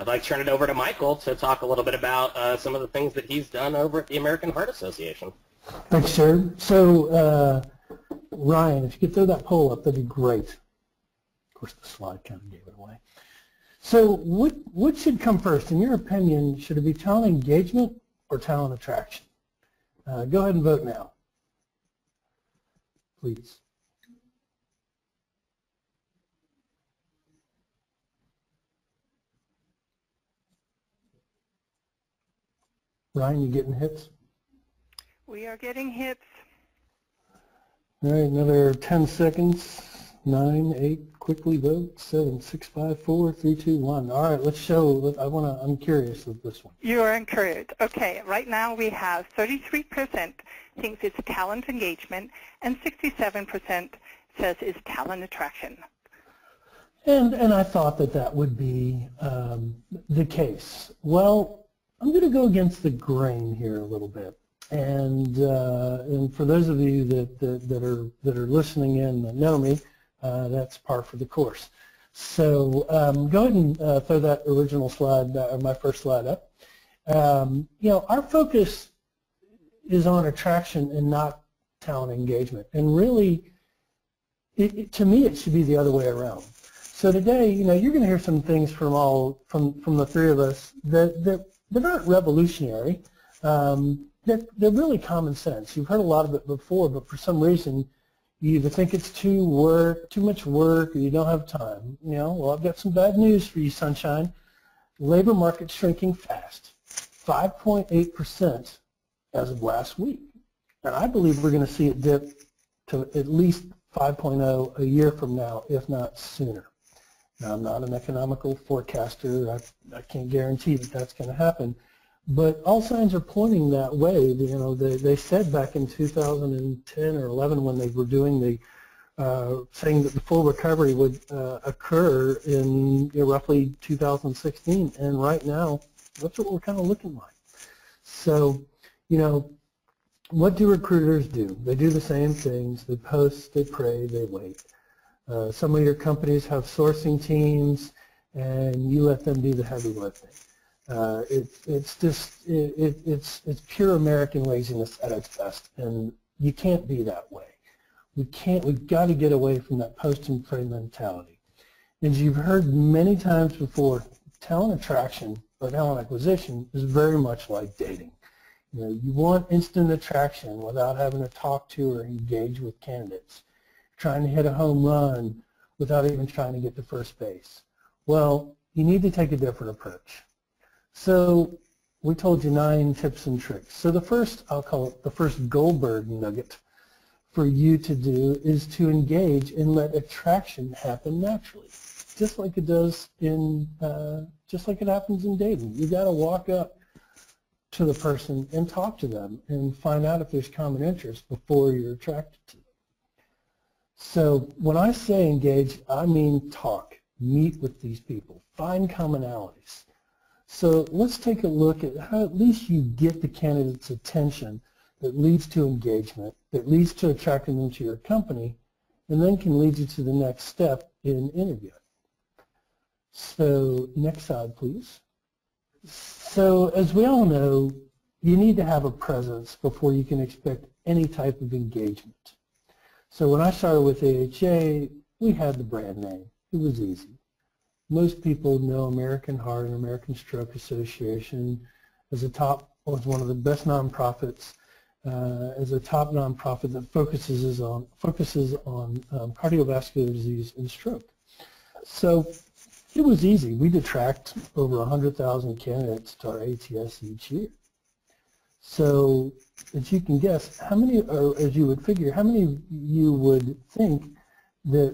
I'd like to turn it over to Michael to talk a little bit about some of the things that he's done over at the American Heart Association. Thanks, Jared. So, Ryan, if you could throw that poll up, that'd be great. Of course, the slide kind of gave it away. So what should come first? In your opinion, should it be talent engagement or talent attraction? Go ahead and vote now, please. Ryan, you getting hits? We are getting hits. All right, another 10 seconds. 9, 8, quickly vote. 7, 6, 5, 4, 3, 2, 1. All right, let's show. I'm curious with this one. You are encouraged. Okay, right now we have 33% thinks it's talent engagement, and 67% says it's talent attraction. And I thought that would be the case. Well, I'm going to go against the grain here a little bit. And for those of you that are listening in that know me, that's par for the course. So go ahead and throw that original slide, my first slide up. Our focus is on attraction and not talent engagement. And really, to me, it should be the other way around. So today, you're going to hear some things from the three of us that aren't revolutionary. They're really common sense. You've heard a lot of it before, but for some reason, you either think it's too much work, or you don't have time. Well, I've got some bad news for you, sunshine. Labor market's shrinking fast, 5.8% as of last week. And I believe we're going to see it dip to at least 5.0 a year from now, if not sooner. Now, I'm not an economical forecaster. I can't guarantee that that's going to happen. But all signs are pointing that way. They said back in 2010 or 11 when they were doing saying that the full recovery would occur in roughly 2016, and right now that's what we're kind of looking like. So, what do recruiters do? They do the same things. They post, they pray, they wait. Some of your companies have sourcing teams, and you let them do the heavy lifting. It's pure American laziness at its best, and you can't be that way. We've got to get away from that post and pray mentality. As you've heard many times before, talent attraction or talent acquisition is very much like dating. You want instant attraction without having to talk to or engage with candidates. Trying to hit a home run without even trying to get to first base. Well, you need to take a different approach. So we told you 9 tips and tricks. So the first, I'll call it the first Goldberg nugget for you to do is to engage and let attraction happen naturally, just like it does just like it happens in dating. You got to walk up to the person and talk to them and find out if there's common interest before you're attracted to them. So when I say engage, I mean talk, meet with these people, find commonalities. So let's take a look at how at least you get the candidate's attention that leads to engagement, that leads to attracting them to your company, and then can lead you to the next step in interviewing. So next slide, please. So as we all know, you need to have a presence before you can expect any type of engagement. So when I started with AHA, we had the brand name. It was easy. Most people know American Heart and American Stroke Association as one of the best nonprofits, as a top nonprofit that focuses on cardiovascular disease and stroke. So it was easy. We'd attract over 100,000 candidates to our ATS each year. So as you can guess, how many, or as you would figure, how many you would think that,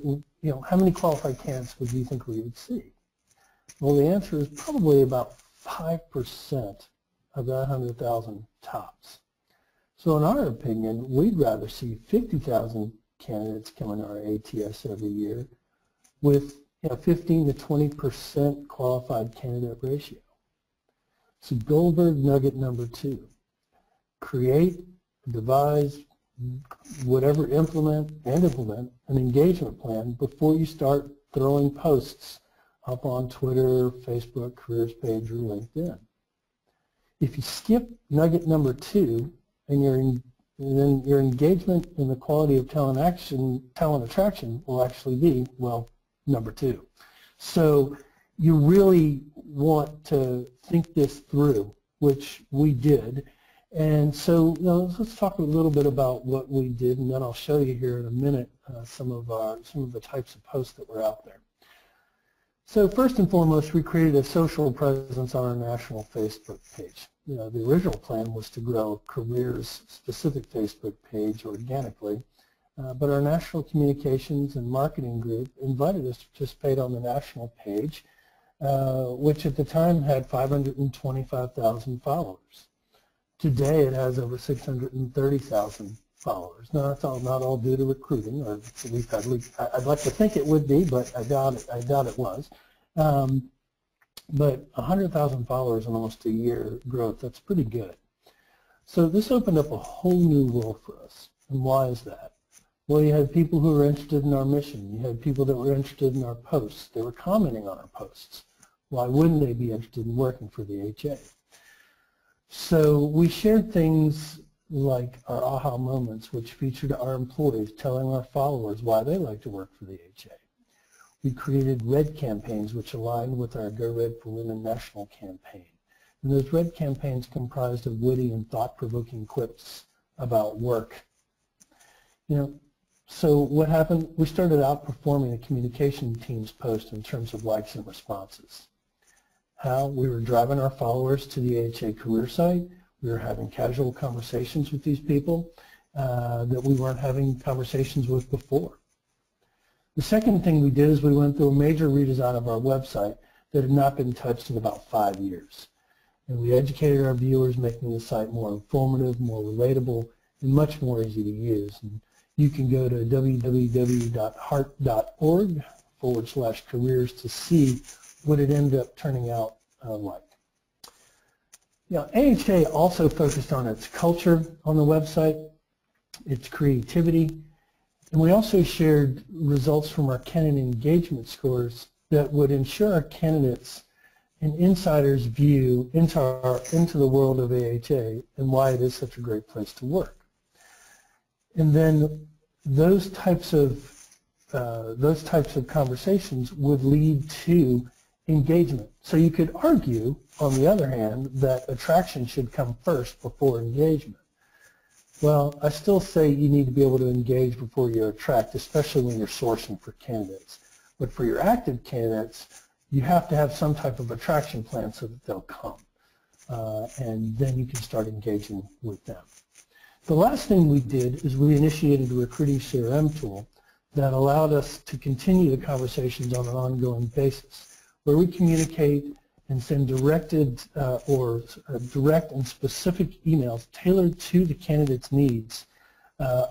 how many qualified candidates would you think we would see? Well, the answer is probably about 5% of that 100,000 tops. So in our opinion, we'd rather see 50,000 candidates coming to our ATS every year with 15 to 20% qualified candidate ratio. So Goldberg nugget number 2. Create, devise, implement an engagement plan before you start throwing posts hop on Twitter, Facebook, careers page, or LinkedIn. If you skip nugget number 2, and then your engagement in the quality of talent attraction will actually be, well, number 2. So you really want to think this through, which we did. And so let's talk a little bit about what we did, and then I'll show you here in a minute some of the types of posts that were out there. So first and foremost, we created a social presence on our national Facebook page. The original plan was to grow a careers-specific Facebook page organically, but our national communications and marketing group invited us to participate on the national page, which at the time had 525,000 followers. Today it has over 630,000 followers. Now that's not all due to recruiting, or at least I'd like to think it would be, but I doubt it was. But 100,000 followers in almost a year growth, that's pretty good. So this opened up a whole new world for us. And why is that? Well, you had people who were interested in our mission. You had people that were interested in our posts. They were commenting on our posts. Why wouldn't they be interested in working for the HA? So we shared things like our aha moments, which featured our employees telling our followers why they like to work for the HA. We created red campaigns which aligned with our Go Red for Women national campaign. And those red campaigns comprised of witty and thought-provoking quips about work. So what happened? We started outperforming the communication team's post in terms of likes and responses. How? We were driving our followers to the AHA career site. We were having casual conversations with these people that we weren't having conversations with before. The second thing we did is we went through a major redesign of our website that had not been touched in about 5 years. And we educated our viewers, making the site more informative, more relatable, and much more easy to use. And you can go to www.heart.org/careers to see what it ended up turning out like. AHA also focused on its culture on the website, its creativity, and we also shared results from our candidate engagement scores that would ensure our candidates an insider's view into the world of AHA and why it is such a great place to work. And then those types of conversations would lead to engagement. So you could argue, on the other hand, that attraction should come first before engagement. Well, I still say you need to be able to engage before you attract, especially when you're sourcing for candidates. But for your active candidates, you have to have some type of attraction plan so that they'll come. And then you can start engaging with them. The last thing we did is we initiated a recruiting CRM tool that allowed us to continue the conversations on an ongoing basis, where we communicate and send direct and specific emails tailored to the candidate's needs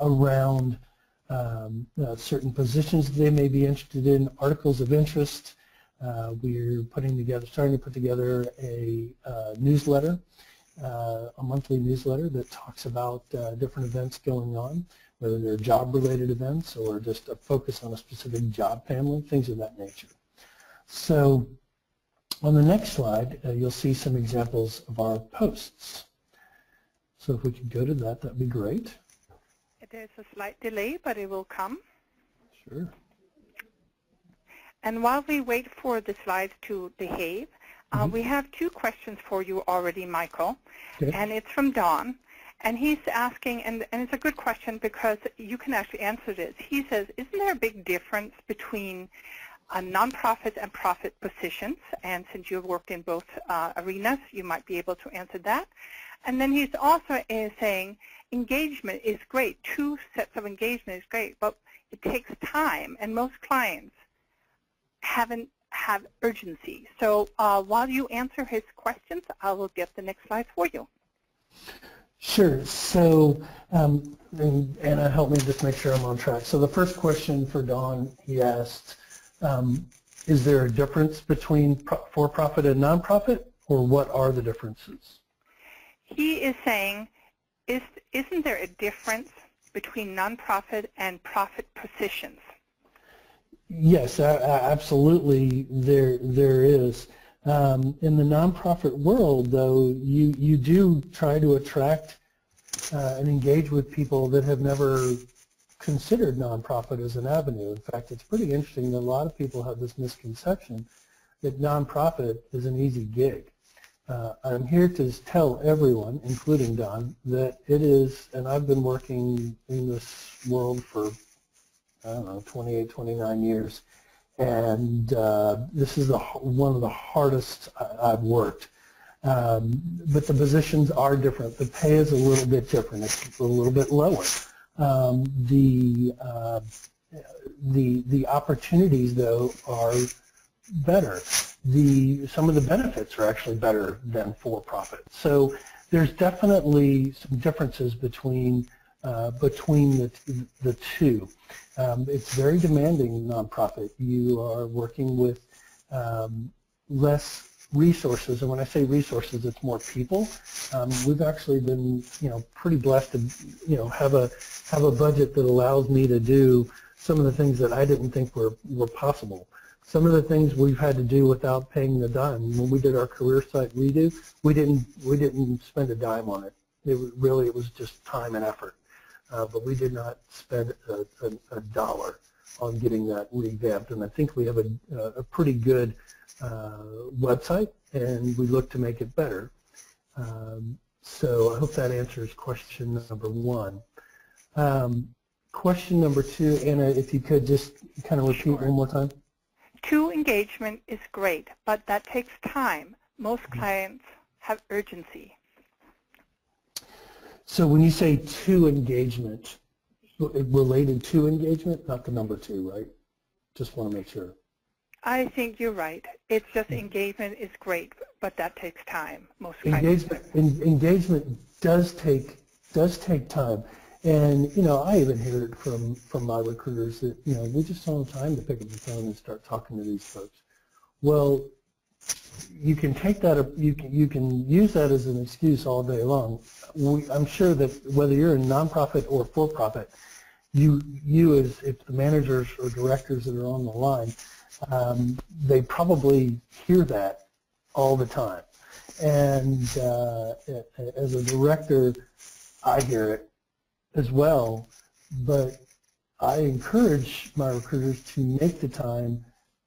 around certain positions they may be interested in, articles of interest. We're starting to put together a newsletter, a monthly newsletter that talks about different events going on, whether they're job-related events or just a focus on a specific job family, things of that nature. So on the next slide, you'll see some examples of our posts. So if we could go to that, that'd be great. There's a slight delay, but it will come. Sure. And while we wait for the slides to behave, we have 2 questions for you already, Michael. Okay. And it's from Don. And he's asking, and it's a good question because you can actually answer this. He says, isn't there a big difference between nonprofit and profit positions? And since you've worked in both arenas, you might be able to answer that. And then he's also saying engagement is great. 2 sets of engagement is great, but it takes time, and most clients have urgency. So while you answer his questions, I will get the next slides for you. Sure. So, Anna, help me just make sure I'm on track. So the first question for Don, he asked, is there a difference between for-profit and nonprofit, or what are the differences? He is saying, isn't there a difference between nonprofit and profit positions? Yes, absolutely. There is. In the nonprofit world, though, you do try to attract and engage with people that have never considered nonprofit as an avenue. In fact, it's pretty interesting that a lot of people have this misconception that nonprofit is an easy gig. I'm here to tell everyone, including Don, that it is, and I've been working in this world for, I don't know, 28, 29 years, and this is one of the hardest I've worked. But the positions are different. The pay is a little bit different. It's a little bit lower. The opportunities, though, are better. Some of the benefits are actually better than for-profit. So there's definitely some differences between the two. It's very demanding nonprofit. You are working with less resources, and when I say resources, it's more people. We've actually been, pretty blessed to, have a budget that allows me to do some of the things that I didn't think were possible. Some of the things we've had to do without paying the dime. When we did our career site redo, we didn't spend a dime on it. It was just time and effort. But we did not spend a dollar on getting that revamped, and I think we have a pretty good website, and we look to make it better. So I hope that answers question number one. Question number two, Anna, if you could just kind of repeat one more time. To engagement is great, but that takes time. Most clients have urgency. So when you say to engagement, related to engagement, not the number two, right? Just want to make sure. I think you're right. It's just engagement is great, but that takes time. Most engagement does take time, and I even hear it from my recruiters that we just don't have time to pick up the phone and start talking to these folks. Well, you can take that, you can use that as an excuse all day long. I'm sure that whether you're a nonprofit or for-profit, you as if the managers or directors that are on the line, they probably hear that all the time. And as a director, I hear it as well, but I encourage my recruiters to make the time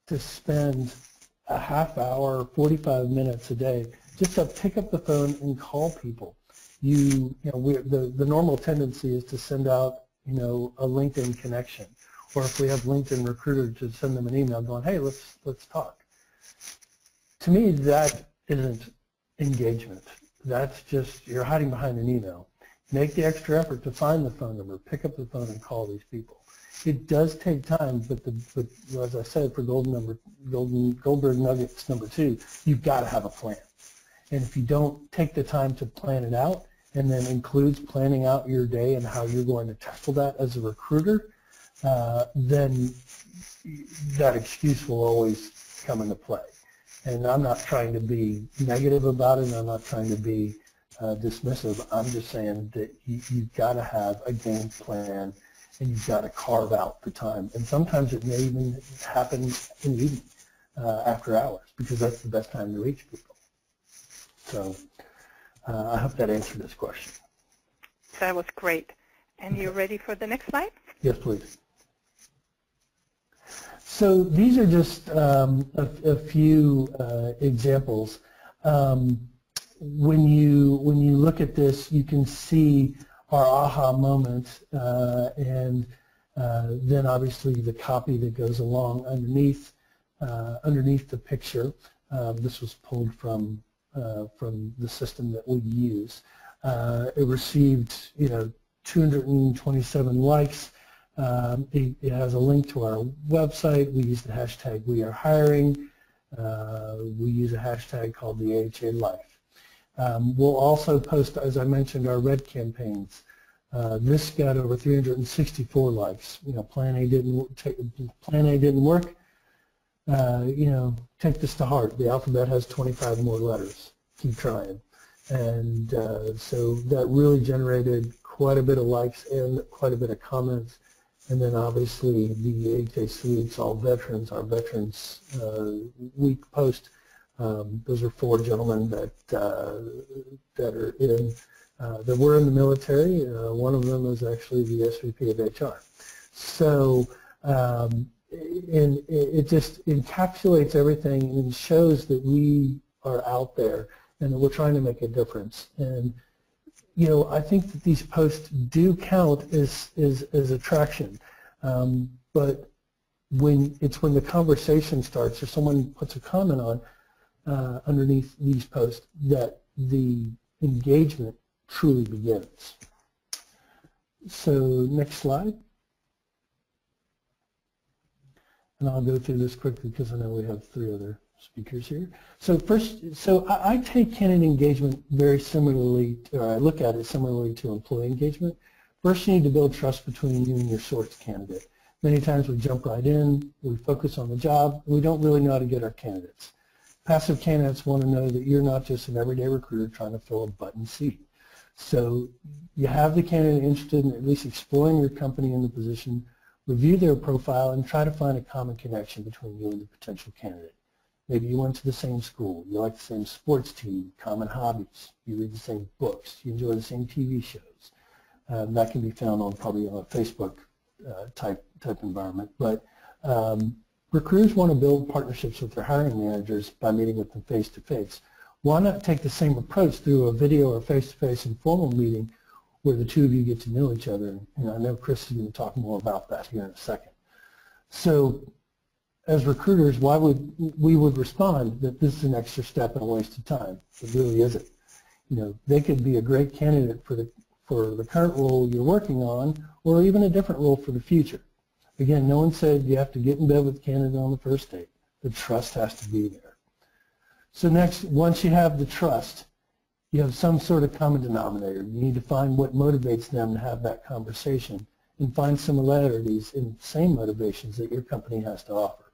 to spend a half hour, 45 minutes a day, just to pick up the phone and call people. The normal tendency is to send out, a LinkedIn connection, or if we have LinkedIn recruiter, to send them an email going, hey, let's talk. To me, that isn't engagement. That's just, you're hiding behind an email. Make the extra effort to find the phone number, pick up the phone and call these people. It does take time, but as I said, for Goldberg Nuggets number two, you've got to have a plan. And if you don't take the time to plan it out, and then includes planning out your day and how you're going to tackle that as a recruiter, then that excuse will always come into play. And I'm not trying to be negative about it, and I'm not trying to be dismissive. I'm just saying that you've got to have a game plan, and you've got to carve out the time. And sometimes it may even happen in the evening after hours, because that's the best time to reach people. So I hope that answered this question. That was great. And Okay. you ready for the next slide? Yes, please. So these are just a few examples. When you look at this, you can see our aha moment, and then obviously the copy that goes along underneath the picture. This was pulled from the system that we use. It received 227 likes. It has a link to our website. We use the hashtag #WeAreHiring. We use a hashtag called the AHA Life. We'll also post, as I mentioned, our red campaigns. This got over 364 likes. Plan A didn't work. Take this to heart. The alphabet has 25 more letters. Keep trying. And so that really generated quite a bit of likes and quite a bit of comments. And then obviously the 8-day salutes all veterans, our Veterans Week post. Those are 4 gentlemen that are in that were in the military. One of them is actually the SVP of HR. So and it just encapsulates everything and shows that we are out there and that we're trying to make a difference. And you know, I think that these posts do count as attraction, but when the conversation starts or someone puts a comment on underneath these posts, that the engagement truly begins. So next slide. And I'll go through this quickly because I know we have 3 other speakers here. So first, I take candidate engagement very similarly, or I look at it similarly to employee engagement. First, you need to build trust between you and your source candidate. Many times we jump right in, we focus on the job, and we don't really know how to get our candidates. Passive candidates want to know that you're not just an everyday recruiter trying to fill a button seat. So you have the candidate interested in at least exploring your company in the position, review their profile, and try to find a common connection between you and the potential candidate. Maybe you went to the same school, you like the same sports team, common hobbies, you read the same books, you enjoy the same TV shows. That can be found on probably on a Facebook type environment. But recruiters want to build partnerships with their hiring managers by meeting with them face-to-face. Why not take the same approach through a video or face-to-face informal meeting where the 2 of you get to know each other? And I know Chris is going to talk more about that here in a second. So as recruiters, why would we respond that this is an extra step and a waste of time? It really isn't. You know, they could be a great candidate for the current role you're working on, or even a different role for the future. Again, no one said you have to get in bed with the candidate on the first date. The trust has to be there. So next, once you have the trust, you have some sort of common denominator. You need to find what motivates them to have that conversation and find similarities in the same motivations that your company has to offer.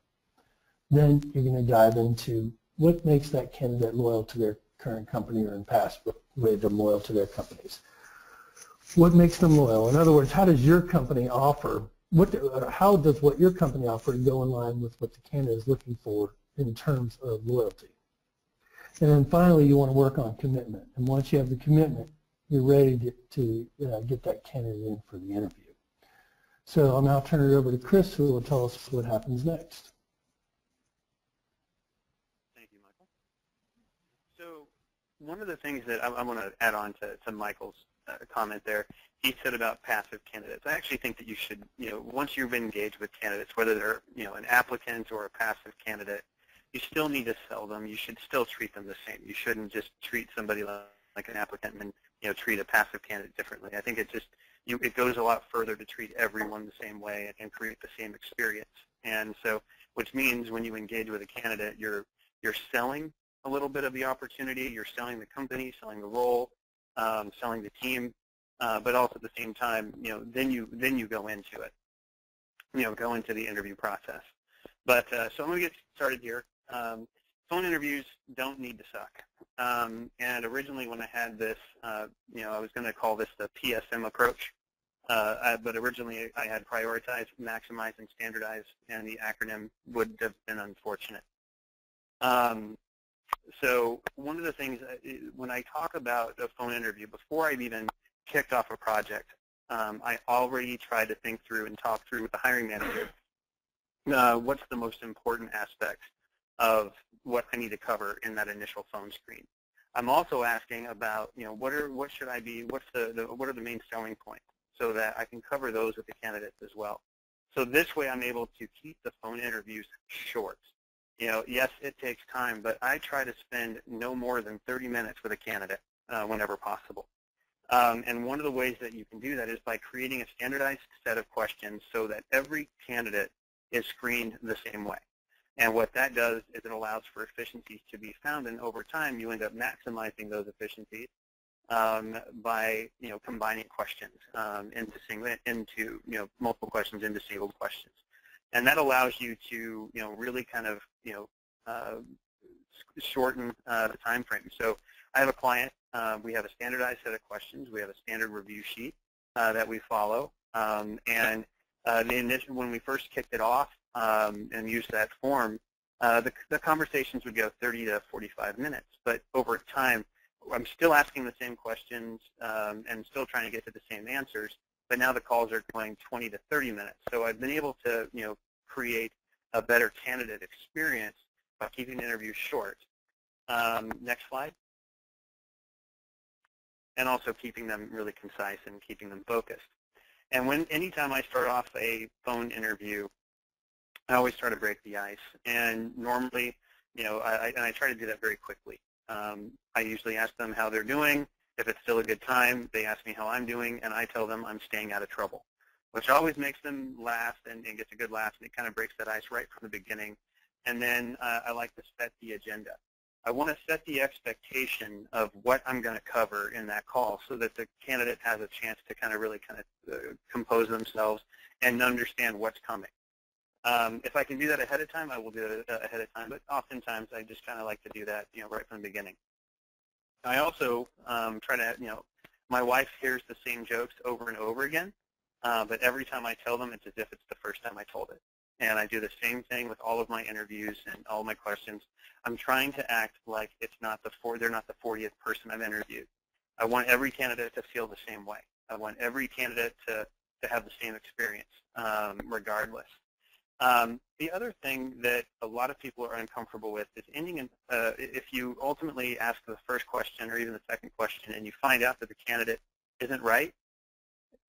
Then you're going to dive into what makes that candidate loyal to their current company, or in past made them loyal to their companies. What makes them loyal? In other words, how does your company offer, how does what your company offer go in line with what the candidate is looking for in terms of loyalty? And then finally, you want to work on commitment. And once you have the commitment, you're ready to get that candidate in for the interview. So I'll now turn it over to Chris, who will tell us what happens next. Thank you, Michael. So one of the things that I want to add on to Michael's comment there, he said about passive candidates. I actually think that you should, once you've been engaged with candidates, whether they're, an applicant or a passive candidate, you still need to sell them. You should still treat them the same. You shouldn't just treat somebody like an applicant and treat a passive candidate differently. I think it just it goes a lot further to treat everyone the same way and create the same experience. And so, which means when you engage with a candidate, you're selling a little bit of the opportunity. You're selling the company, selling the role, selling the team, but also at the same time, then you go into it, go into the interview process. But so I'm going to get started here. Phone interviews don't need to suck. And originally when I had this, I was going to call this the PSM approach. But originally I had prioritized, maximize, and standardize, and the acronym would have been unfortunate. So one of the things, when I talk about a phone interview, before I've even kicked off a project, I already tried to think through and talk through with the hiring manager what's the most important aspect of what I need to cover in that initial phone screen. I'm also asking about, what are the main selling points, so that I can cover those with the candidates as well. So this way I'm able to keep the phone interviews short. Yes, it takes time, but I try to spend no more than 30 minutes with a candidate whenever possible. And one of the ways that you can do that is by creating a standardized set of questions so that every candidate is screened the same way. And what that does is it allows for efficiencies to be found, and over time you end up maximizing those efficiencies by combining questions into multiple questions into single questions. And that allows you to really kind of shorten the time frame. So I have a client. We have a standardized set of questions. We have a standard review sheet that we follow, and When we first kicked it off and used that form, the conversations would go 30 to 45 minutes. But over time, I'm still asking the same questions and still trying to get to the same answers. But now the calls are going 20 to 30 minutes. So I've been able to, create a better candidate experience by keeping the interview short. Next slide. And also keeping them really concise and keeping them focused. And anytime I start off a phone interview, I always try to break the ice. And normally, I try to do that very quickly. I usually ask them how they're doing. If it's still a good time, they ask me how I'm doing, and I tell them I'm staying out of trouble, which always makes them laugh and gets a good laugh, and it kind of breaks that ice right from the beginning. And then I like to set the agenda. I want to set the expectation of what I'm going to cover in that call so that the candidate has a chance to really compose themselves and understand what's coming. If I can do that ahead of time, I will do it ahead of time, but oftentimes I just kind of like to do that right from the beginning. I also try to, my wife hears the same jokes over and over again, but every time I tell them, it's as if it's the first time I told it. And I do the same thing with all of my interviews and all my questions. I'm trying to act like they're not the 40th person I've interviewed. I want every candidate to feel the same way. I want every candidate to have the same experience, regardless. The other thing that a lot of people are uncomfortable with is ending in, if you ultimately ask the first question or even the second question and you find out that the candidate isn't right,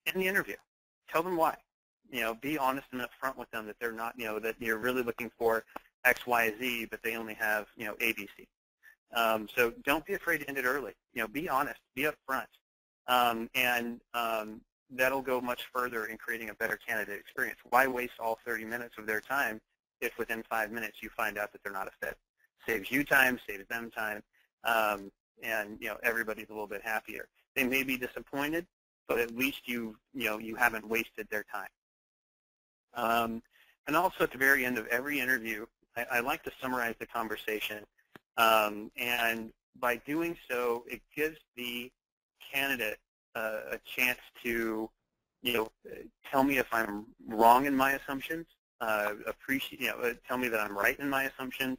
end the interview. Tell them why. Be honest and upfront with them that they're not, that you're really looking for X, Y, Z, but they only have, A, B, C. So don't be afraid to end it early. Be honest, be upfront, and that'll go much further in creating a better candidate experience. Why waste all 30 minutes of their time if within 5 minutes you find out that they're not a fit? Saves you time, saves them time, and everybody's a little bit happier. They may be disappointed, but at least you haven't wasted their time. And also at the very end of every interview, I like to summarize the conversation, and by doing so, it gives the candidate a chance to, tell me if I'm wrong in my assumptions, tell me that I'm right in my assumptions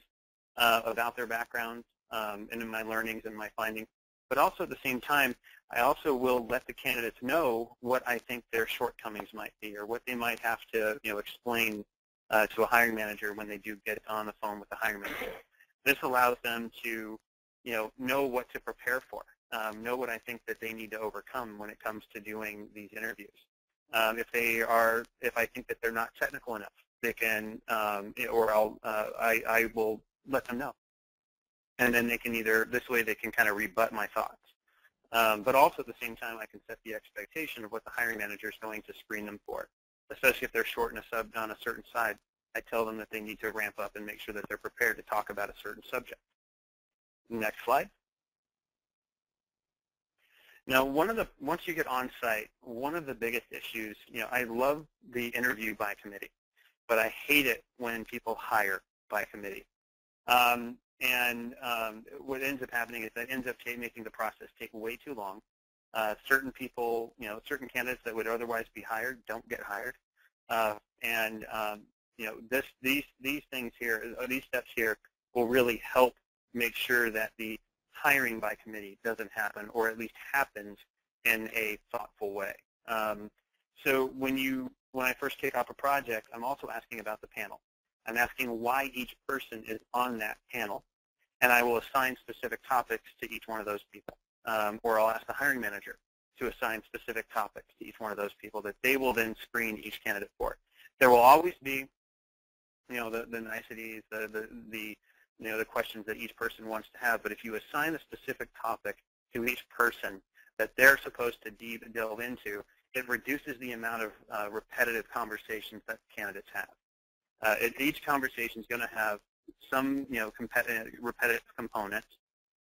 about their backgrounds and in my learnings and my findings. But also at the same time, I also will let the candidates know what I think their shortcomings might be or what they might have to, explain to a hiring manager when they do get on the phone with the hiring manager. This allows them to, know what to prepare for, know what I think that they need to overcome when it comes to doing these interviews. If I think that they're not technical enough, they can, I will let them know. And then they can this way they can kind of rebut my thoughts. But also at the same time, I can set the expectation of what the hiring manager is going to screen them for. Especially if they're short on a certain side, I tell them that they need to ramp up and make sure that they're prepared to talk about a certain subject. Next slide. Now, once you get on site, one of the biggest issues, I love the interview by committee, but I hate it when people hire by committee. What ends up happening is that ends up making the process take way too long. Certain people, certain candidates that would otherwise be hired don't get hired. These things here, these steps here will really help make sure that the hiring by committee doesn't happen, or at least happens in a thoughtful way. So when I first kick off a project, I'm also asking about the panel. I'm asking why each person is on that panel, and I will assign specific topics to each one of those people. Or I'll ask the hiring manager to assign specific topics to each one of those people that they will then screen each candidate for. There will always be, the niceties, the questions that each person wants to have. But if you assign a specific topic to each person that they're supposed to delve into, it reduces the amount of repetitive conversations that candidates have. Each conversation is going to have some, repetitive components,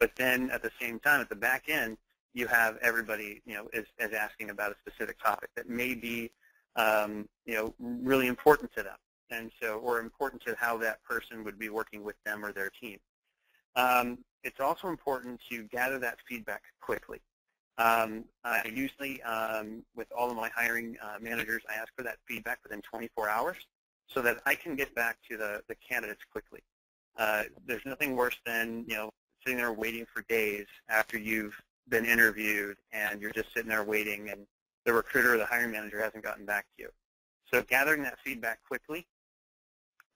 but then at the same time, at the back end, you have everybody, is asking about a specific topic that may be, really important to them, and so, or important to how that person would be working with them or their team. It's also important to gather that feedback quickly. I usually, with all of my hiring managers, I ask for that feedback within 24 hours so that I can get back to the candidates quickly. There's nothing worse than, sitting there waiting for days after you've been interviewed and you're just sitting there waiting and the recruiter or the hiring manager hasn't gotten back to you. So gathering that feedback quickly,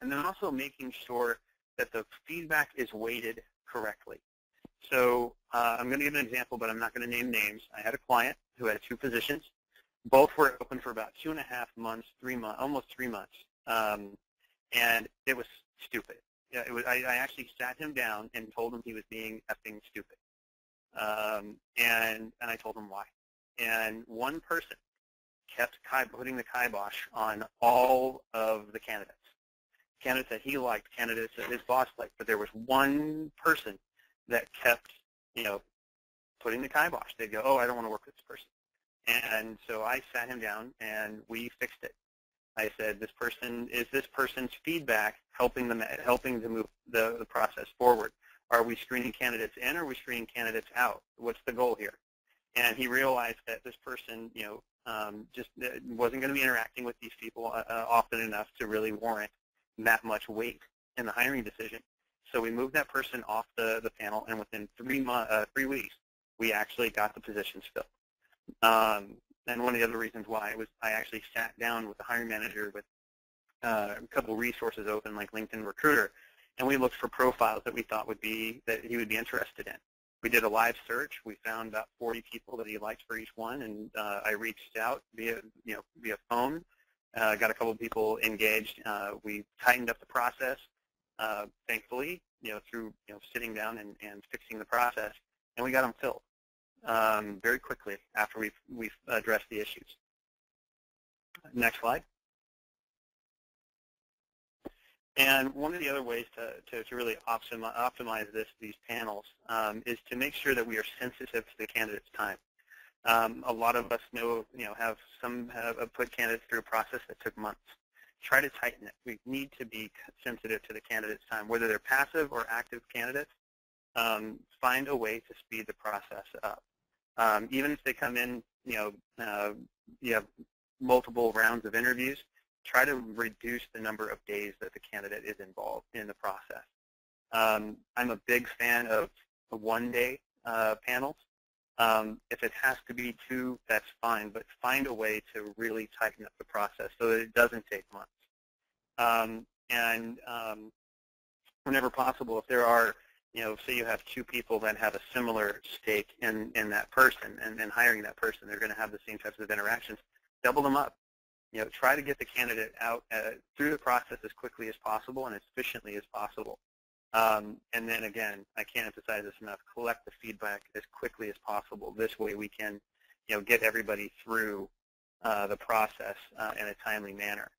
and then also making sure that the feedback is weighted correctly. So I'm going to give an example, but I'm not going to name names. I had a client who had 2 positions. Both were open for about 2.5 months, 3 months, almost 3 months, and it was stupid. Yeah, I actually sat him down and told him he was being effing stupid, and I told him why. And one person kept putting the kibosh on all of the candidates that he liked, candidates that his boss liked, but there was one person that kept, putting the kibosh. They'd go, oh, I don't want to work with this person. And so I sat him down and we fixed it. I said, is this person's feedback helping to move the process forward? Are we screening candidates in or are we screening candidates out? What's the goal here? And he realized that this person, just wasn't going to be interacting with these people often enough to really warrant that much weight in the hiring decision. So we moved that person off the panel, and within 3 weeks, we actually got the positions filled. And one of the other reasons why was I actually sat down with the hiring manager with a couple resources open like LinkedIn Recruiter, and we looked for profiles that we thought that he would be interested in. We did a live search. We found about 40 people that he liked for each one, and I reached out via phone, got a couple of people engaged. We tightened up the process, thankfully, through sitting down and fixing the process, and we got them filled very quickly after we've addressed the issues. Next slide. And one of the other ways to really optimize these panels is to make sure that we are sensitive to the candidate's time. A lot of us have put candidates through a process that took months. Try to tighten it. We need to be sensitive to the candidate's time, whether they're passive or active candidates. Find a way to speed the process up. Even if they come in, you have multiple rounds of interviews, try to reduce the number of days that the candidate is involved in the process. I'm a big fan of one-day panels. If it has to be 2, that's fine, but find a way to really tighten up the process so that it doesn't take months. Whenever possible, if there are, say you have 2 people that have a similar stake in that person and hiring that person, they're going to have the same types of interactions, double them up. Try to get the candidate out through the process as quickly as possible and as efficiently as possible. And then again, I can't emphasize this enough, collect the feedback as quickly as possible. This way we can get everybody through the process in a timely manner.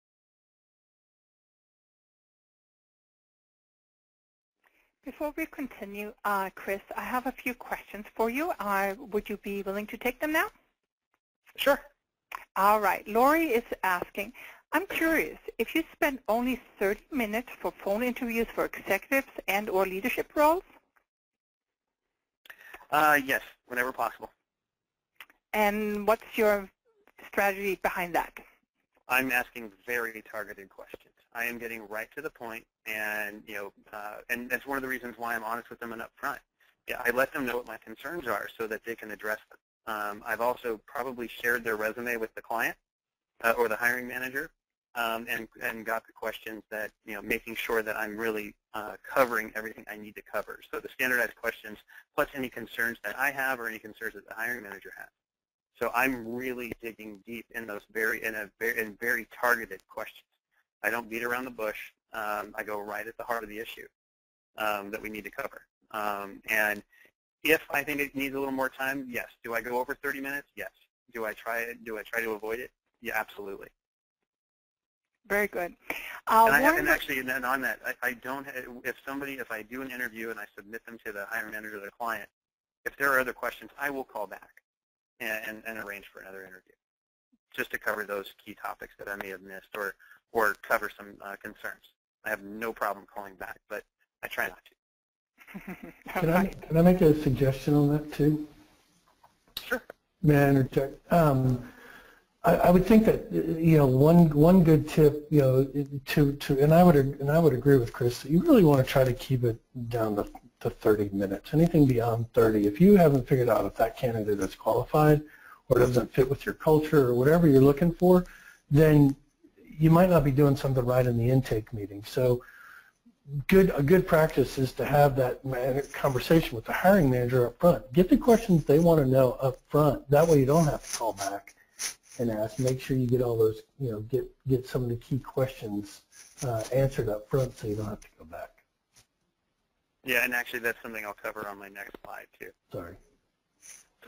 Before we continue, Chris, I have a few questions for you. Would you be willing to take them now? Sure. All right. Lori is asking, I'm curious, if you spend only 30 minutes for phone interviews for executives and or leadership roles? Yes, whenever possible. And what's your strategy behind that? I'm asking very targeted questions. I am getting right to the point, and and that's one of the reasons why I'm honest with them and upfront. Yeah, I let them know what my concerns are so that they can address them. I've also probably shared their resume with the client or the hiring manager, and got the questions that making sure that I'm really covering everything I need to cover. So the standardized questions plus any concerns that I have or any concerns that the hiring manager has. So I'm really digging deep in those very targeted questions. I don't beat around the bush. I go right at the heart of the issue that we need to cover. And if I think it needs a little more time, yes. Do I go over 30 minutes? Yes. Do I try to avoid it? Yeah, absolutely. Very good. And actually, and then on that, I don't. If I do an interview and I submit them to the hiring manager or the client, if there are other questions, I will call back and arrange for another interview, just to cover those key topics that I may have missed or cover some concerns. I have no problem calling back, but I try not to. Can I make a suggestion on that too? Sure. May I interject? I would think that one good tip and I would agree with Chris that you really want to try to keep it down to 30 minutes. Anything beyond 30, if you haven't figured out if that candidate is qualified or doesn't fit with your culture or whatever you're looking for, then you might not be doing something right in the intake meeting. So a good practice is to have that conversation with the hiring manager up front. Get the questions they want to know up front. That way you don't have to call back and ask. Make sure you get all those, get some of the key questions answered up front so you don't have to go back. Yeah, and actually that's something I'll cover on my next slide too. Sorry.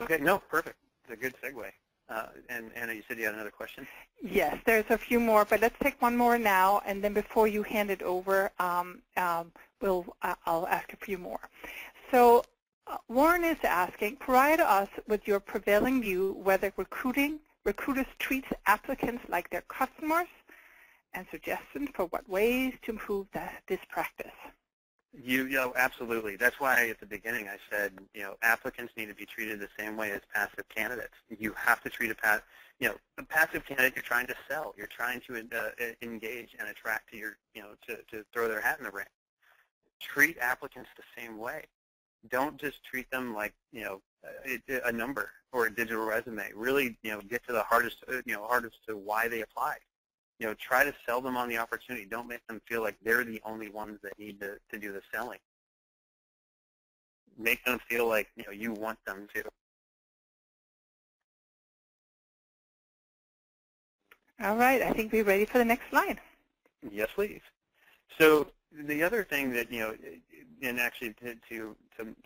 Okay, no, perfect. It's a good segue. And Anna, you said you had another question? Yes, there's a few more, but let's take one more now, and then before you hand it over, I'll ask a few more. So Warren is asking, provide us with your prevailing view whether recruiters treat applicants like their customers and suggestions for what ways to improve this practice. Absolutely. That's why at the beginning I said, applicants need to be treated the same way as passive candidates. You have to treat a passive candidate you're trying to sell. You're trying to engage and attract to your, to throw their hat in the ring. Treat applicants the same way. Don't just treat them like, a number or a digital resume. Really, get to the hardest to why they applied. Try to sell them on the opportunity. Don't make them feel like they're the only ones that need to do the selling. Make them feel like, you want them to. All right, I think we're ready for the next slide. Yes, please. So the other thing that, and actually to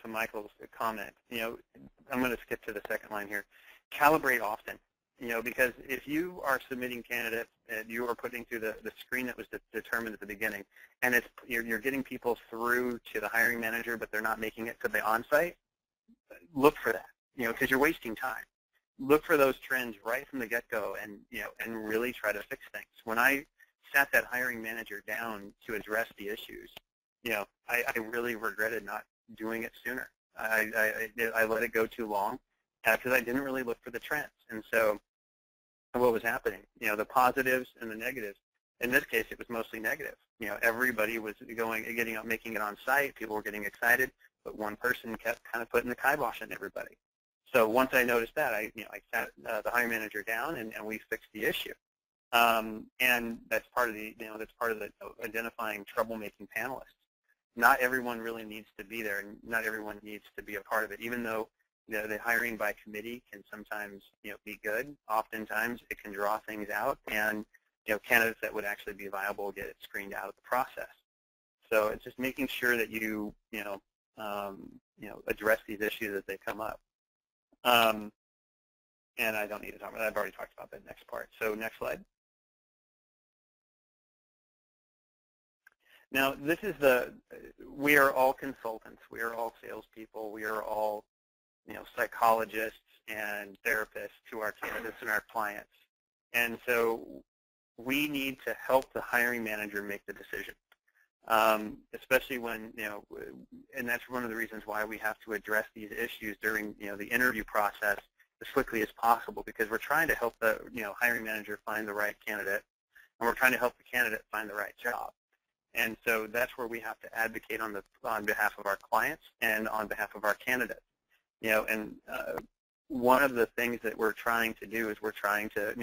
Michael's comment, I'm going to skip to the second line here. Calibrate often. Because if you are submitting candidates and you are putting through the screen that was determined at the beginning, and you're getting people through to the hiring manager, but they're not making it to the on-site, look for that, because you're wasting time. Look for those trends right from the get-go, and really try to fix things. When I sat that hiring manager down to address the issues, I really regretted not doing it sooner. I let it go too long because I didn't really look for the trends, and so what was happening, the positives and the negatives. In this case, it was mostly negative. Everybody was making it on site. People were getting excited, but one person kept kind of putting the kibosh on everybody. So once I noticed that, I sat the hiring manager down and we fixed the issue. And that's part of the identifying troublemaking panelists. Not everyone really needs to be there, and not everyone needs to be a part of it, even though the hiring by committee can sometimes, be good. Oftentimes, it can draw things out, and candidates that would actually be viable get screened out of the process. So it's just making sure that you, address these issues as they come up. And I don't need to talk about that. I've already talked about that next part. So next slide. Now, this is we are all consultants. We are all salespeople. We are all psychologists and therapists to our candidates and our clients. And so we need to help the hiring manager make the decision, especially when, and that's one of the reasons why we have to address these issues during, the interview process as quickly as possible, because we're trying to help the, hiring manager find the right candidate, and we're trying to help the candidate find the right job. And so that's where we have to advocate on behalf of our clients and on behalf of our candidates. One of the things that we're trying to do is we're trying to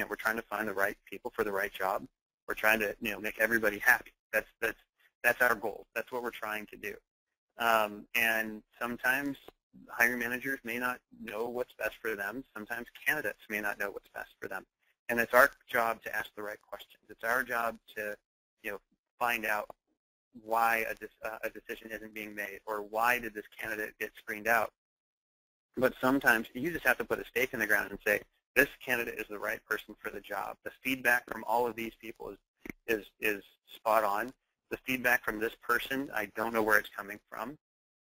find the right people for the right job. We're trying to, make everybody happy. That's our goal. That's what we're trying to do. And sometimes hiring managers may not know what's best for them. Sometimes candidates may not know what's best for them. And it's our job to ask the right questions. It's our job to, find out why a decision isn't being made, or why did this candidate get screened out. But sometimes you just have to put a stake in the ground and say, this candidate is the right person for the job. The feedback from all of these people is spot on. The feedback from this person, I don't know where it's coming from.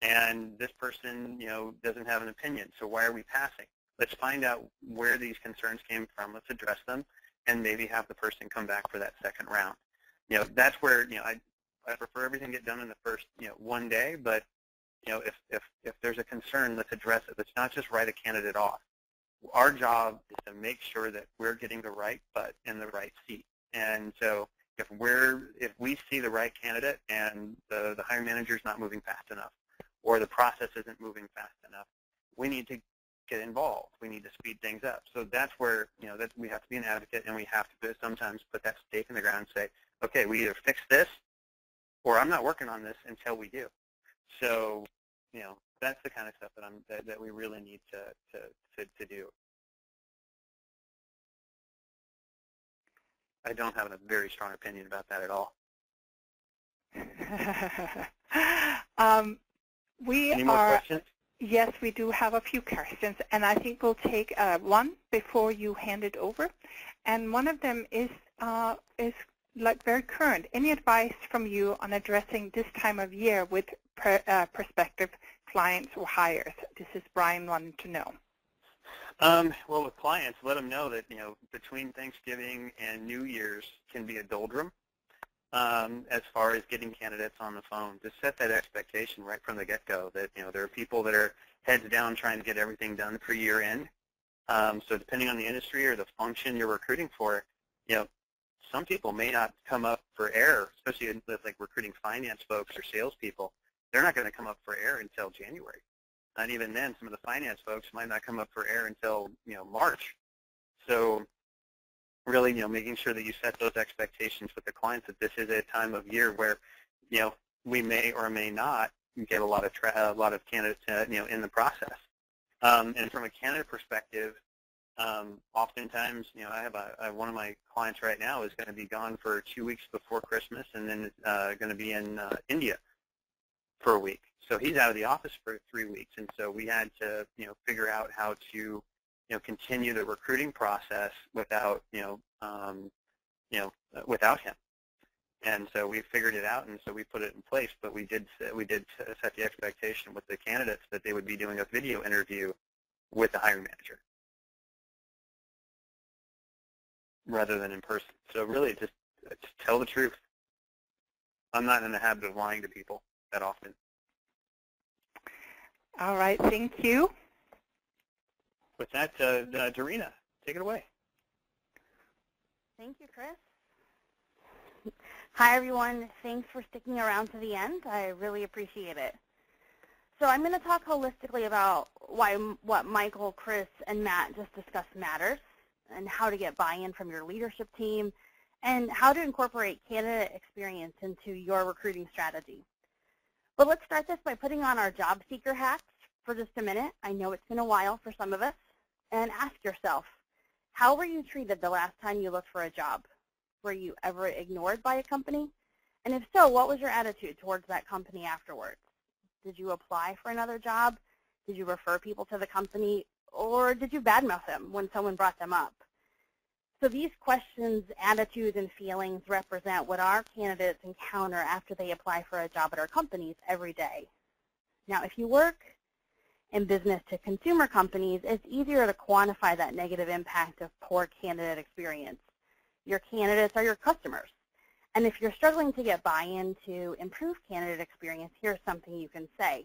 And this person, doesn't have an opinion. So why are we passing? Let's find out where these concerns came from. Let's address them, and maybe have the person come back for that second round. That's where, I prefer everything get done in the first, one day, but, if there's a concern, let's address it. Let's not just write a candidate off. our job is to make sure that we're getting the right butt in the right seat. And so if we see the right candidate and the hiring manager is not moving fast enough, or the process isn't moving fast enough, we need to get involved. We need to speed things up. So that's where, that we have to be an advocate, and we have to sometimes put that stake in the ground and say, okay, we either fix this, or I'm not working on this until we do. So, that's the kind of stuff that we really need to do. I don't have a very strong opinion about that at all. Any more questions? Yes, we do have a few questions, and I think we'll take one before you hand it over. And one of them is like very current. Any advice from you on addressing this time of year with prospective clients or hires? This is Brian wanting to know. Well, with clients, let them know that between Thanksgiving and New Year's can be a doldrum as far as getting candidates on the phone. Just set that expectation right from the get-go that there are people that are heads down trying to get everything done for year end. So depending on the industry or the function you're recruiting for, some people may not come up for air, especially with like recruiting finance folks or salespeople. They're not going to come up for air until January. And even then, some of the finance folks might not come up for air until March. So really, making sure that you set those expectations with the clients that this is a time of year where we may or may not get a lot of candidates in the process. And from a candidate perspective, oftentimes, I have one of my clients right now is going to be gone for 2 weeks before Christmas, and then going to be in India for a week. So he's out of the office for 3 weeks, and so we had to, figure out how to, continue the recruiting process without, without him. And so we figured it out, and so we put it in place. But we did set the expectation with the candidates that they would be doing a video interview with the hiring manager rather than in person. So really, just tell the truth. I'm not in the habit of lying to people that often. All right, thank you. With that, Darina, take it away. Thank you, Chris. Hi, everyone. Thanks for sticking around to the end. I really appreciate it. So I'm going to talk holistically about what Michael, Chris, and Matt just discussed matters, and how to get buy-in from your leadership team, and how to incorporate candidate experience into your recruiting strategy. But let's start this by putting on our job seeker hats for just a minute. I know it's been a while for some of us. And ask yourself, how were you treated the last time you looked for a job? Were you ever ignored by a company? And if so, what was your attitude towards that company afterwards? Did you apply for another job? Did you refer people to the company? Or did you badmouth them when someone brought them up? So these questions, attitudes, and feelings represent what our candidates encounter after they apply for a job at our companies every day. Now, if you work in business-to-consumer companies, it's easier to quantify that negative impact of poor candidate experience. Your candidates are your customers. And if you're struggling to get buy-in to improve candidate experience, here's something you can say.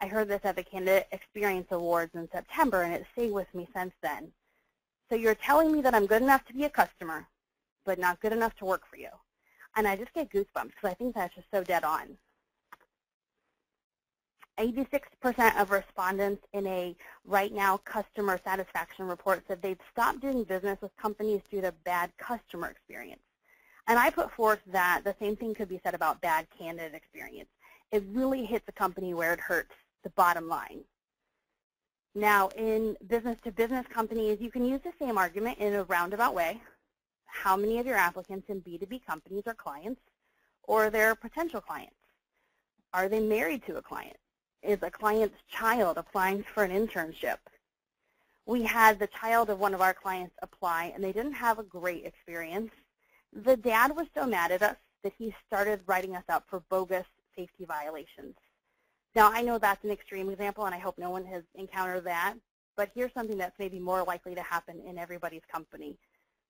I heard this at the Candidate Experience Awards in September, and it's stayed with me since then. So you're telling me that I'm good enough to be a customer, but not good enough to work for you. And I just get goosebumps because I think that's just so dead on. 86% of respondents in a Right Now customer satisfaction report said they'd stop doing business with companies due to bad customer experience. And I put forth that the same thing could be said about bad candidate experience. It really hits a company where it hurts the bottom line. Now, in business-to-business companies, you can use the same argument in a roundabout way. How many of your applicants in B2B companies are clients or they're potential clients? Are they married to a client? Is a client's child applying for an internship? We had the child of one of our clients apply, and they didn't have a great experience. The dad was so mad at us that he started writing us up for bogus safety violations. Now, I know that's an extreme example, and I hope no one has encountered that, but here's something that's maybe more likely to happen in everybody's company.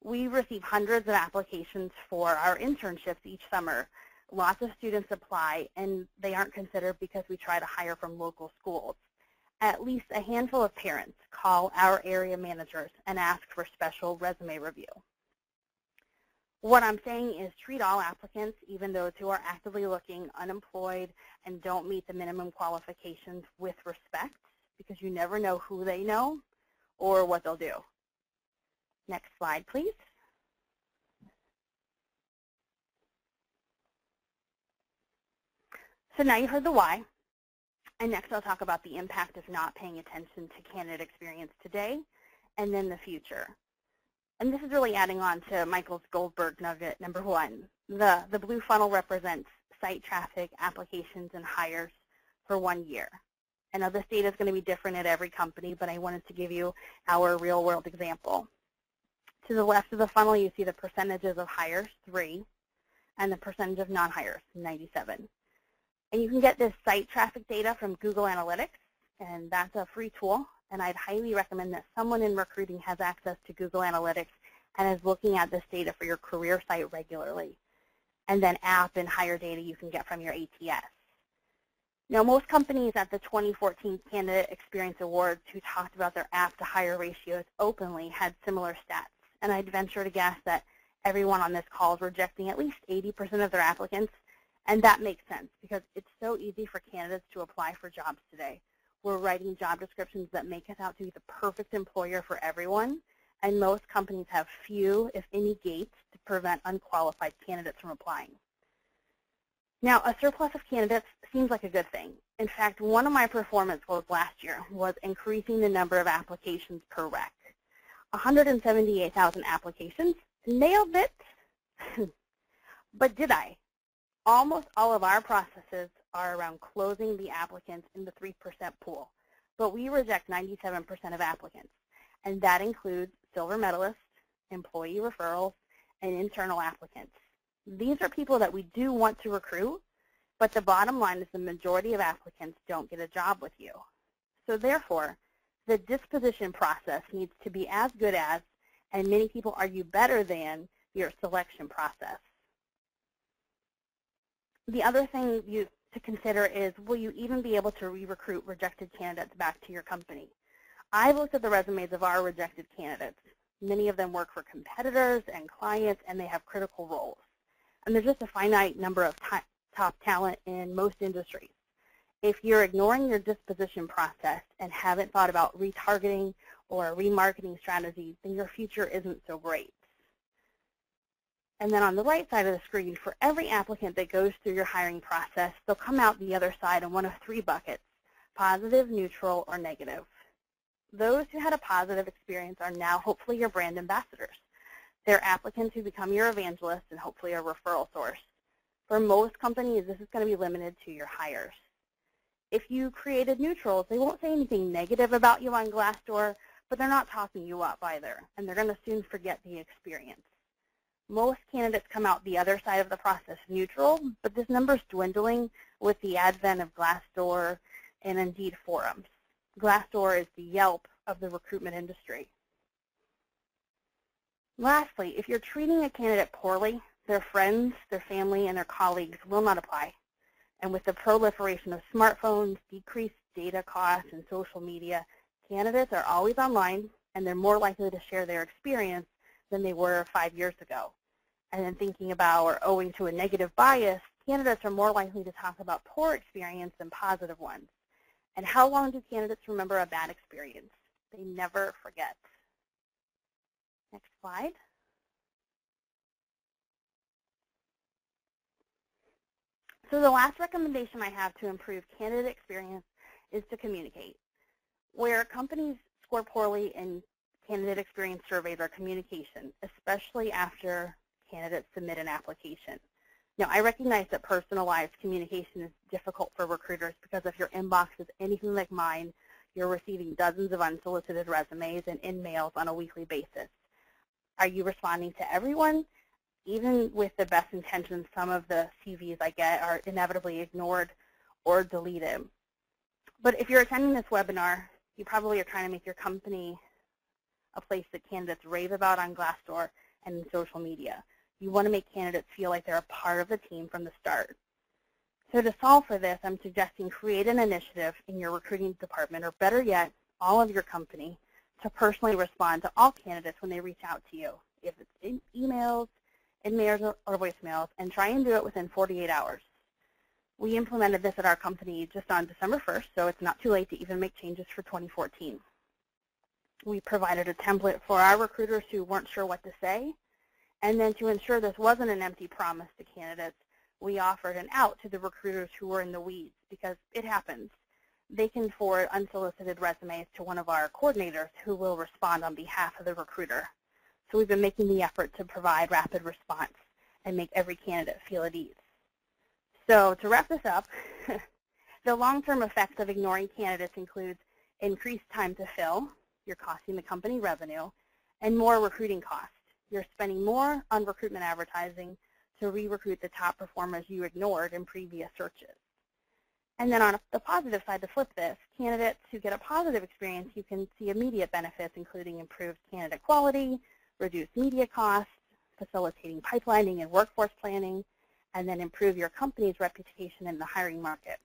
We receive hundreds of applications for our internships each summer. Lots of students apply, and they aren't considered because we try to hire from local schools. at least a handful of parents call our area managers and ask for special resume review. What I'm saying is treat all applicants, even those who are actively looking, unemployed, and don't meet the minimum qualifications, with respect, because you never know who they know or what they'll do. Next slide, please. So now you heard the why, and next I'll talk about the impact of not paying attention to candidate experience today and then the future. And this is really adding on to Michael's Goldberg nugget number 1. The blue funnel represents site traffic, applications, and hires for 1 year. I know this data is going to be different at every company, but I wanted to give you our real-world example. To the left of the funnel, you see the percentages of hires, 3, and the percentage of non-hires, 97. And you can get this site traffic data from Google Analytics, and that's a free tool. And I'd highly recommend that someone in recruiting has access to Google Analytics and is looking at this data for your career site regularly. And then app and hire data you can get from your ATS. Now, most companies at the 2014 Candidate Experience Awards who talked about their app to hire ratios openly had similar stats. And I'd venture to guess that everyone on this call is rejecting at least 80% of their applicants. And that makes sense because it's so easy for candidates to apply for jobs today. We're writing job descriptions that make us out to be the perfect employer for everyone, and most companies have few, if any, gates to prevent unqualified candidates from applying. Now, a surplus of candidates seems like a good thing. In fact, one of my performance goals last year was increasing the number of applications per rec. 178,000 applications. Nailed it. But did I? Almost all of our processes are around closing the applicants in the 3% pool, but we reject 97% of applicants, and that includes silver medalists, employee referrals, and internal applicants. These are people that we do want to recruit, but the bottom line is the majority of applicants don't get a job with you. So therefore, the disposition process needs to be as good as, and many people argue better than, your selection process. The other thing to consider is, will you even be able to re-recruit rejected candidates back to your company? I've looked at the resumes of our rejected candidates. Many of them work for competitors and clients, and they have critical roles. And there's just a finite number of top talent in most industries. If you're ignoring your disposition process and haven't thought about retargeting or a remarketing strategy, then your future isn't so great. And then on the right side of the screen, for every applicant that goes through your hiring process, they'll come out the other side in one of 3 buckets: positive, neutral, or negative. Those who had a positive experience are now hopefully your brand ambassadors. They're applicants who become your evangelists and hopefully a referral source. For most companies, this is going to be limited to your hires. If you created neutrals, they won't say anything negative about you on Glassdoor, but they're not talking you up either, and they're going to soon forget the experience. Most candidates come out the other side of the process neutral, but this number is dwindling with the advent of Glassdoor and Indeed forums. Glassdoor is the Yelp of the recruitment industry. Lastly, if you're treating a candidate poorly, their friends, their family, and their colleagues will not apply. And with the proliferation of smartphones, decreased data costs, and social media, candidates are always online, and they're more likely to share their experience than they were 5 years ago. And then thinking about, or owing to a negative bias, candidates are more likely to talk about poor experience than positive ones. And how long do candidates remember a bad experience? They never forget. Next slide. So the last recommendation I have to improve candidate experience is to communicate. Where companies score poorly in candidate experience surveys are communication, especially after candidates submit an application. Now, I recognize that personalized communication is difficult for recruiters because if your inbox is anything like mine, you're receiving dozens of unsolicited resumes and in-mails on a weekly basis. Are you responding to everyone? Even with the best intentions, some of the CVs I get are inevitably ignored or deleted. But if you're attending this webinar, you probably are trying to make your company a place that candidates rave about on Glassdoor and in social media. You want to make candidates feel like they're a part of the team from the start. So to solve for this, I'm suggesting create an initiative in your recruiting department, or better yet, all of your company, to personally respond to all candidates when they reach out to you, if it's in emails, or voicemails, and try and do it within 48 hours. We implemented this at our company just on December 1st, so it's not too late to even make changes for 2014. We provided a template for our recruiters who weren't sure what to say, and then to ensure this wasn't an empty promise to candidates, we offered an out to the recruiters who were in the weeds, because it happens. They can forward unsolicited resumes to one of our coordinators who will respond on behalf of the recruiter. So we've been making the effort to provide rapid response and make every candidate feel at ease. So to wrap this up, the long-term effects of ignoring candidates includes increased time to fill, you're costing the company revenue, and more recruiting costs. You're spending more on recruitment advertising to re-recruit the top performers you ignored in previous searches. And then on the positive side, to flip this, candidates who get a positive experience, you can see immediate benefits, including improved candidate quality, reduced media costs, facilitating pipelining and workforce planning, and then improve your company's reputation in the hiring market.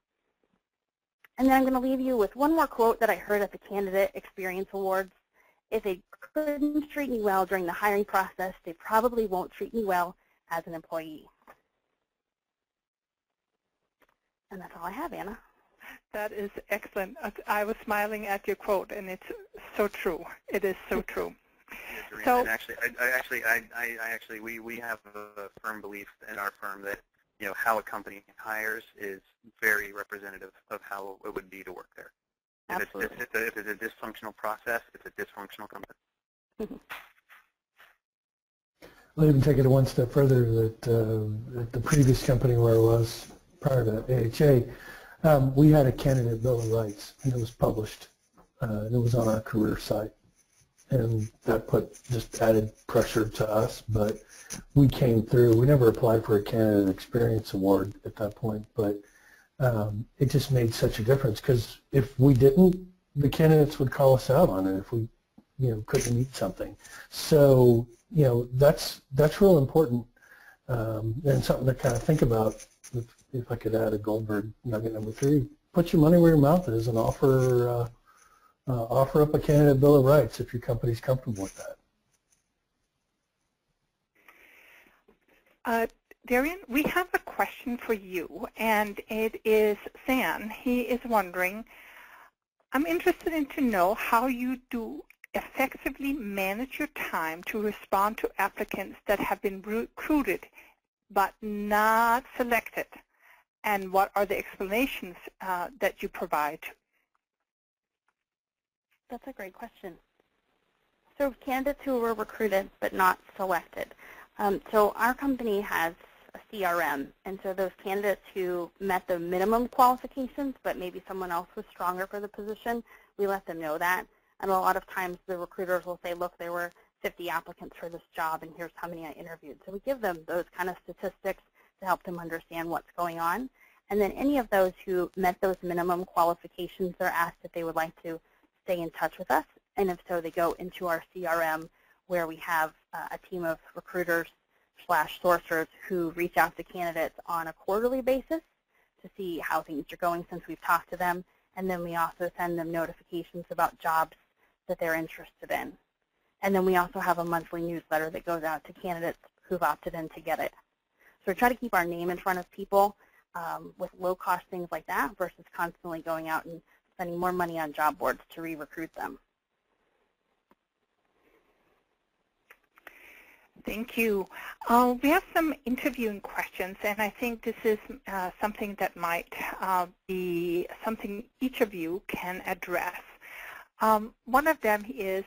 And then I'm going to leave you with one more quote that I heard at the Candidate Experience Awards. If they couldn't treat me well during the hiring process, they probably won't treat me well as an employee. And that's all I have, Anna. That is excellent. I was smiling at your quote, and it's so true. It is so true. Yeah, So, and actually, we have a firm belief in our firm that how a company hires is very representative of how it would be to work there. Absolutely. If it's a dysfunctional process, it's a dysfunctional company. I'll even take it one step further. That at the previous company where I was prior to AHA, we had a candidate bill of rights, and it was published. And it was on our career site, and that put just added pressure to us. But we came through. We never applied for a Candidate Experience Award at that point, but it just made such a difference, because if we didn't, the candidates would call us out on it if we, couldn't meet something. So, that's real important, and something to kind of think about. If I could add a Goldberg nugget number 3, put your money where your mouth is and offer up a candidate bill of rights if your company's comfortable with that. Darian, we have a question for you, and it is San. He is wondering, I'm interested in to know how you do effectively manage your time to respond to applicants that have been recruited but not selected, and what are the explanations that you provide? That's a great question. So candidates who were recruited but not selected. So our company has a CRM, and so those candidates who met the minimum qualifications but maybe someone else was stronger for the position, we let them know that. And a lot of times the recruiters will say, look, there were 50 applicants for this job, and here's how many I interviewed. So we give them those kind of statistics to help them understand what's going on. And then any of those who met those minimum qualifications are asked if they would like to stay in touch with us. And if so, they go into our CRM, where we have a team of recruiters / sourcers who reach out to candidates on a quarterly basis to see how things are going since we've talked to them. And then we also send them notifications about jobs that they're interested in. And then we also have a monthly newsletter that goes out to candidates who've opted in to get it. So we try to keep our name in front of people with low-cost things like that versus constantly going out and spending more money on job boards to re-recruit them. Thank you. We have some interviewing questions, and I think this is something that might be something each of you can address. One of them is,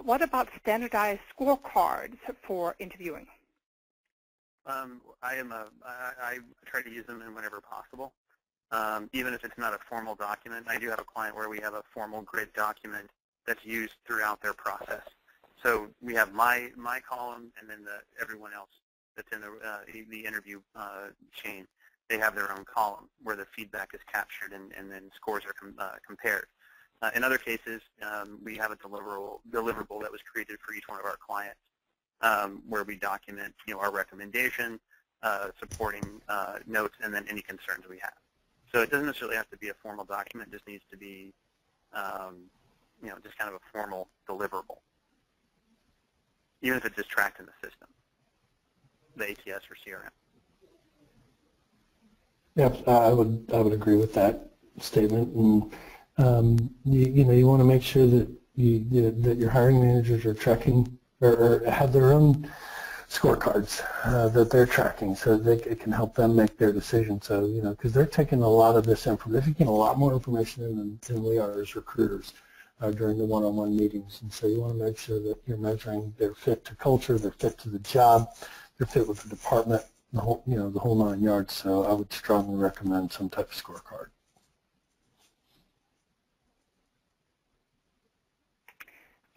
what about standardized scorecards for interviewing? I try to use them whenever possible, even if it's not a formal document. I do have a client where we have a formal grid document that's used throughout their process. So we have my column, and then everyone else that's in the interview chain. They have their own column where the feedback is captured and then scores are compared. In other cases, we have a deliverable that was created for each one of our clients, where we document, our recommendation, supporting notes and then any concerns we have. So it doesn't necessarily have to be a formal document. It just needs to be, just kind of a formal deliverable, even if it's just tracked in the system, the ATS or CRM. Yes, I would agree with that statement. And you want to make sure that that your hiring managers are tracking or have their own scorecards that they're tracking, so it can help them make their decision. So because they're taking a lot of this information, they're taking a lot more information in than we are as recruiters during the one-on-one meetings. And so you want to make sure that you're measuring their fit to culture, their fit to the job, their fit with the department, the whole 9 yards. So I would strongly recommend some type of scorecard.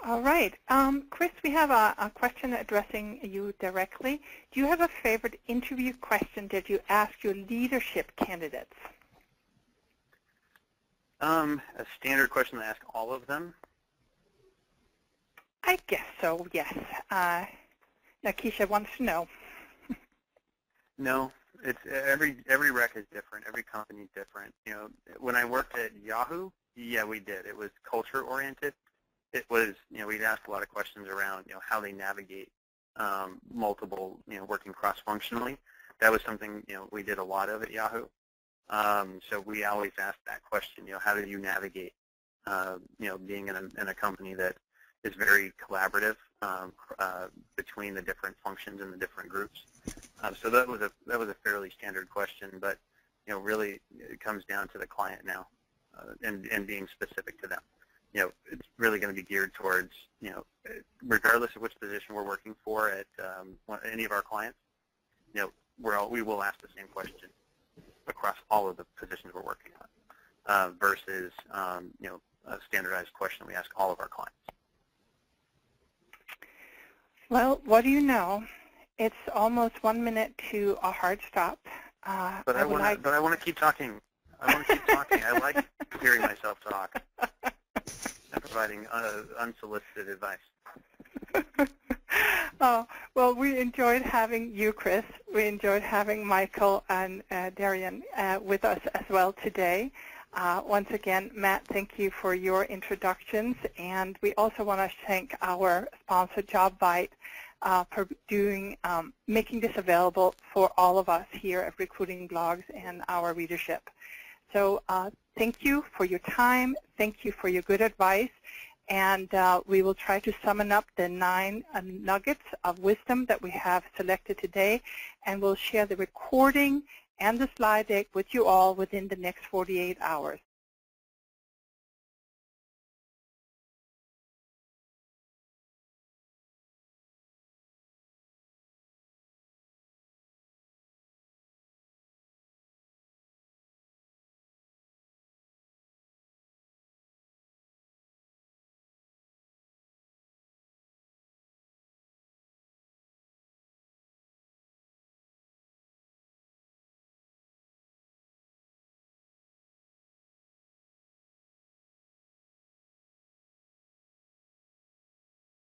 All right. Chris, we have a question addressing you directly. Do you have a favorite interview question that you ask your leadership candidates? A standard question to ask all of them? I guess so, yes. Keisha wants to know. No, it's every rec is different. Every company is different. When I worked at Yahoo, yeah, we did. It was culture oriented. It was, we'd ask a lot of questions around, how they navigate multiple, working cross-functionally. That was something, we did a lot of at Yahoo. So we always asked that question, how do you navigate, being in a company that is very collaborative between the different functions and the different groups. So that was a fairly standard question, but really it comes down to the client now and being specific to them. It's really going to be geared towards, regardless of which position we're working for at any of our clients, we will ask the same question across all of the positions we're working on versus, a standardized question we ask all of our clients. Well, what do you know? It's almost 1 minute to a hard stop. But I want to keep talking. I want to keep talking. I like hearing myself talk and providing unsolicited advice. Well, we enjoyed having you, Chris. We enjoyed having Michael and Darian with us as well today. Once again, Matt, thank you for your introductions, and we also want to thank our sponsor, Jobvite, for making this available for all of us here at Recruiting Blogs and our readership. So thank you for your time. Thank you for your good advice. And we will try to summon up the 9 nuggets of wisdom that we have selected today, and we'll share the recording and the slide deck with you all within the next 48 hours.